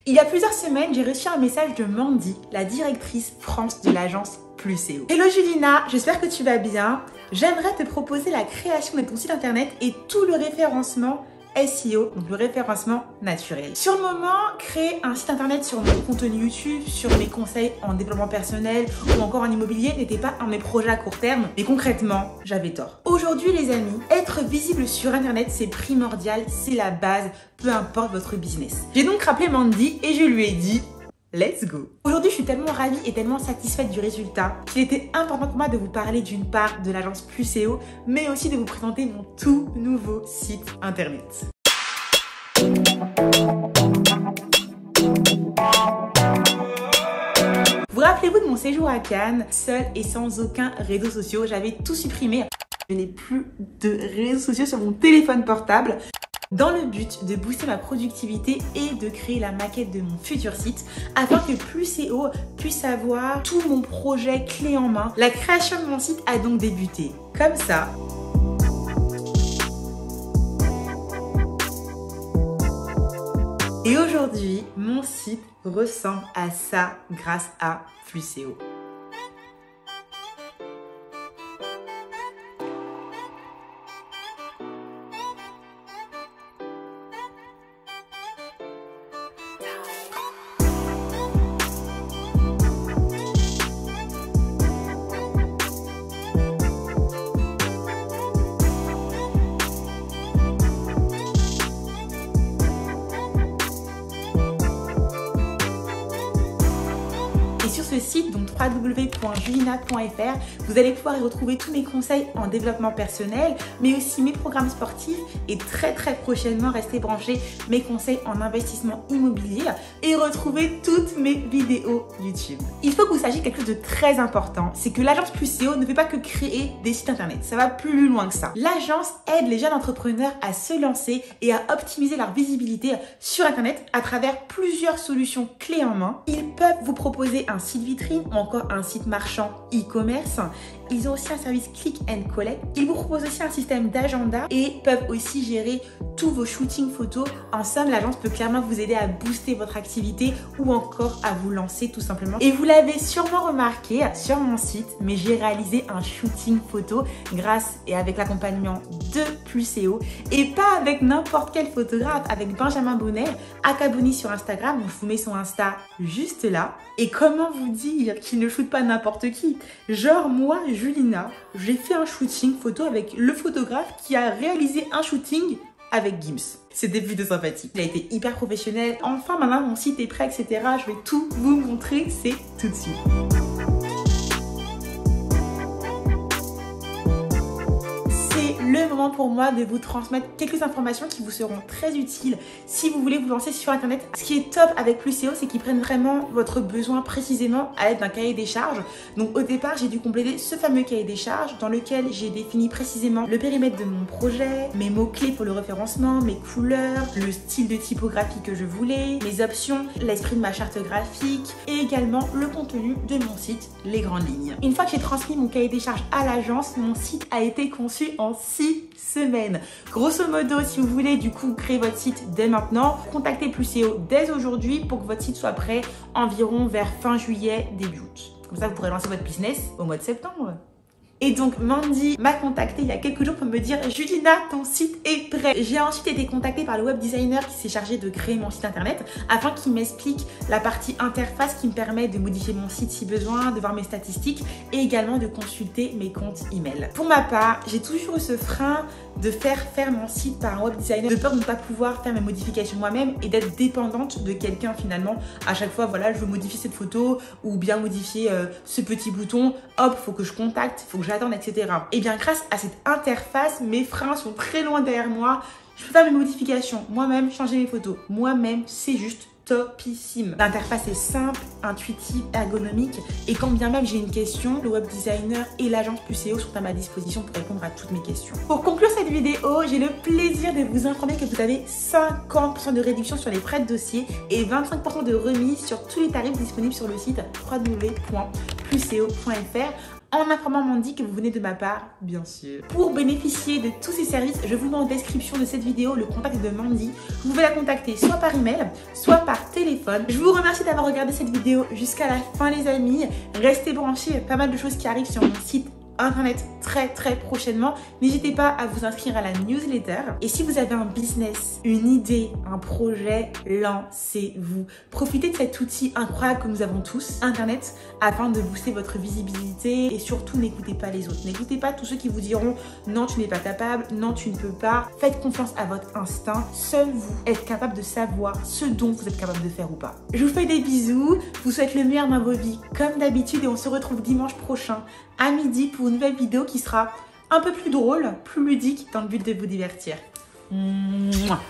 Il y a plusieurs semaines, j'ai reçu un message de Mandy, la directrice France de l'agence Pluséo. Hello Julina, j'espère que tu vas bien. J'aimerais te proposer la création de ton site internet et tout le référencement SEO, donc le référencement naturel. Sur le moment, créer un site internet sur mon contenu YouTube, sur mes conseils en développement personnel ou encore en immobilier n'était pas un de mes projets à court terme, mais concrètement, j'avais tort. Aujourd'hui les amis, être visible sur internet c'est primordial, c'est la base, peu importe votre business. J'ai donc rappelé Mandy et je lui ai dit let's go! Aujourd'hui, je suis tellement ravie et tellement satisfaite du résultat qu'il était important pour moi de vous parler d'une part de l'agence Pluséo, mais aussi de vous présenter mon tout nouveau site internet. Vous rappelez-vous de mon séjour à Cannes, seule et sans aucun réseau social, j'avais tout supprimé. Je n'ai plus de réseaux sociaux sur mon téléphone portable. Dans le but de booster ma productivité et de créer la maquette de mon futur site afin que Pluséo puisse avoir tout mon projet clé en main. La création de mon site a donc débuté comme ça. Et aujourd'hui, mon site ressemble à ça grâce à Pluséo. Sur ce site, donc www.julina.fr, vous allez pouvoir y retrouver tous mes conseils en développement personnel, mais aussi mes programmes sportifs et très prochainement, restez branchés, mes conseils en investissement immobilier et retrouver toutes mes vidéos YouTube. Il faut que vous sachiez quelque chose de très important, c'est que l'agence Pluséo ne fait pas que créer des sites internet, ça va plus loin que ça. L'agence aide les jeunes entrepreneurs à se lancer et à optimiser leur visibilité sur internet à travers plusieurs solutions clés en main. Ils peuvent vous proposer un site vitrine ou encore un site marchand e-commerce. Ils ont aussi un service click and collect. Ils vous proposent aussi un système d'agenda et peuvent aussi gérer tous vos shootings photos. En somme, l'agence peut clairement vous aider à booster votre activité ou encore à vous lancer tout simplement. Et vous l'avez sûrement remarqué sur mon site, mais j'ai réalisé un shooting photo grâce et avec l'accompagnement de Pluséo et pas avec n'importe quel photographe, avec Benjamin Bonnet, Akaboni sur Instagram. Je vous mets son Insta juste là. Et comment vous dire qu'il ne shoot pas n'importe qui? Genre moi, Julina, j'ai fait un shooting photo avec le photographe qui a réalisé un shooting avec Gims. C'était plutôt sympathique. Il a été hyper professionnel. Enfin, maintenant, mon site est prêt, etc. Je vais tout vous montrer, c'est tout de suite. Le moment pour moi de vous transmettre quelques informations qui vous seront très utiles si vous voulez vous lancer sur internet. Ce qui est top avec Pluséo, c'est qu'ils prennent vraiment votre besoin précisément à l'aide d'un cahier des charges. Donc au départ, j'ai dû compléter ce fameux cahier des charges dans lequel j'ai défini précisément le périmètre de mon projet, mes mots-clés pour le référencement, mes couleurs, le style de typographie que je voulais, mes options, l'esprit de ma charte graphique et également le contenu de mon site, les grandes lignes. Une fois que j'ai transmis mon cahier des charges à l'agence, mon site a été conçu en 6 semaines. Grosso modo, si vous voulez du coup créer votre site dès maintenant, contactez Pluséo dès aujourd'hui pour que votre site soit prêt environ vers fin juillet, début août. Comme ça, vous pourrez lancer votre business au mois de septembre. Et donc Mandy m'a contacté il y a quelques jours pour me dire Julina, ton site est prêt. J'ai ensuite été contactée par le web designer qui s'est chargé de créer mon site internet afin qu'il m'explique la partie interface qui me permet de modifier mon site si besoin, de voir mes statistiques et également de consulter mes comptes email. Pour ma part, j'ai toujours eu ce frein de faire mon site par un web designer, de peur de ne pas pouvoir faire mes modifications moi-même et d'être dépendante de quelqu'un finalement. À chaque fois, voilà, je veux modifier cette photo ou bien modifier ce petit bouton, hop, faut que je contacte, faut que j'attende, etc. Et bien grâce à cette interface, mes freins sont très loin derrière moi. Je peux faire mes modifications moi-même, changer mes photos moi-même, c'est juste topissime. L'interface est simple, intuitive, ergonomique et quand bien même j'ai une question, le web designer et l'agence Pluséo sont à ma disposition pour répondre à toutes mes questions. Pour conclure cette vidéo, j'ai le plaisir de vous informer que vous avez 50% de réduction sur les frais de dossier et 25% de remise sur tous les tarifs disponibles sur le site www.pluséo.fr. en informant Mandy que vous venez de ma part, bien sûr. Pour bénéficier de tous ces services, je vous mets en description de cette vidéo le contact de Mandy. Vous pouvez la contacter soit par email, soit par téléphone. Je vous remercie d'avoir regardé cette vidéo jusqu'à la fin les amis. Restez branchés, il y a pas mal de choses qui arrivent sur mon site internet très prochainement. N'hésitez pas à vous inscrire à la newsletter. Et si vous avez un business, une idée, un projet, lancez-vous. Profitez de cet outil incroyable que nous avons tous, internet, afin de booster votre visibilité. Et surtout, n'écoutez pas les autres. N'écoutez pas tous ceux qui vous diront non, tu n'es pas capable, non, tu ne peux pas. Faites confiance à votre instinct. Seul vous êtes capable de savoir ce dont vous êtes capable de faire ou pas. Je vous fais des bisous. Je vous souhaite le meilleur dans vos vies comme d'habitude et on se retrouve dimanche prochain à midi pour une nouvelle vidéo qui sera un peu plus drôle, plus ludique dans le but de vous divertir. Mouah.